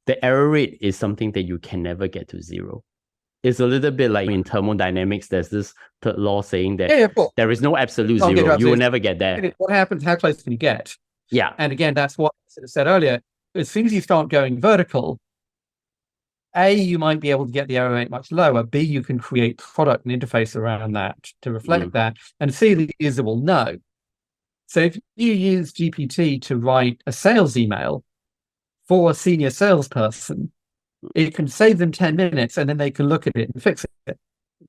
the error rate is something that you can never get to zero. It's a little bit like in thermodynamics, there's this third law saying that Yeah, cool. there is no absolute Can't get zero. to You will absolute. never get there. What happens? How close can you get? Yeah. And again, that's what I said earlier. As soon as you start going vertical, A, you might be able to get the error rate much lower. B, you can create product and interface around that to reflect that. And C, the user will know. So if you use GPT to write a sales email for a senior salesperson, it can save them 10 minutes and then they can look at it and fix it.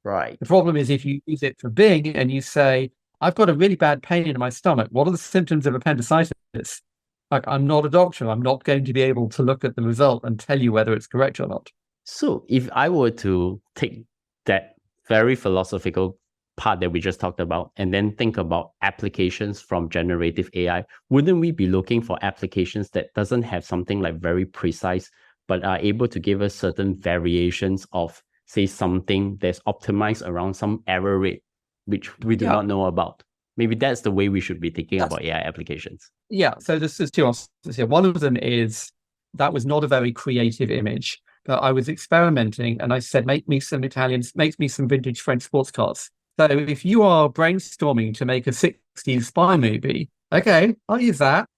Right. The problem is if you use it for Bing and you say, I've got a really bad pain in my stomach. What are the symptoms of appendicitis? Like, I'm not a doctor. I'm not going to be able to look at the result and tell you whether it's correct or not. So if I were to take that very philosophical part that we just talked about and then think about applications from generative AI, wouldn't we be looking for applications that doesn't have something like very precise, but are able to give us certain variations of, say, something that's optimized around some error rate, which we do not know about? Maybe that's the way we should be thinking about AI applications. Yeah, so this is two answers here. One of them is that was not a very creative image, but I was experimenting and I said, make me some vintage French sports cars. So if you are brainstorming to make a 60s spy movie, okay, I'll use that.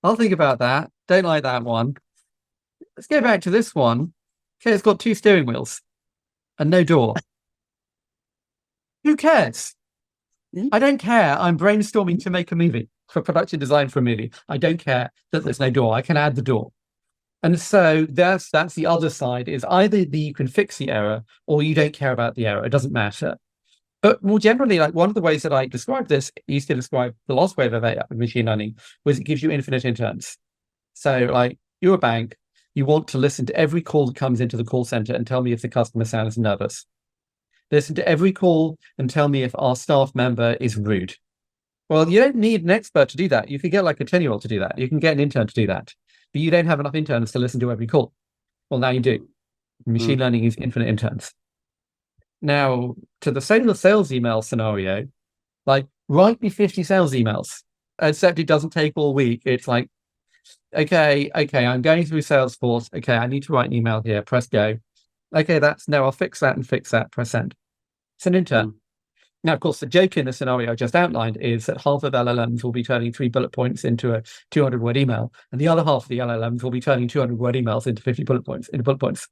I'll think about that. Don't like that one. Let's go back to this one. Okay, it's got 2 steering wheels and no door. Who cares? I don't care. I'm brainstorming to make a movie, for production design for a movie. I don't care that there's no door. I can add the door. And so that's the other side, is either you can fix the error or you don't care about the error. It doesn't matter. But more generally, like one of the ways that I described this, used to describe the last wave of AI, machine learning, was it gives you infinite interns. So like you're a bank, you want to listen to every call that comes into the call center and tell me if the customer sounds nervous. Listen to every call and tell me if our staff member is rude. Well, you don't need an expert to do that. You can get like a 10-year-old to do that. You can get an intern to do that. But you don't have enough interns to listen to every call. Well, now you do. Machine learning is infinite interns. Now, to the sales email scenario, like write me 50 sales emails, except it doesn't take all week. It's like, okay, I'm going through Salesforce. Okay, I need to write an email here. Press go. Okay, I'll fix that and fix that. Press send. It's an intern. Now, of course, the joke in the scenario I just outlined is that half of LLMs will be turning 3 bullet points into a 200-word email, and the other half of the LLMs will be turning 200-word emails into 50 bullet points.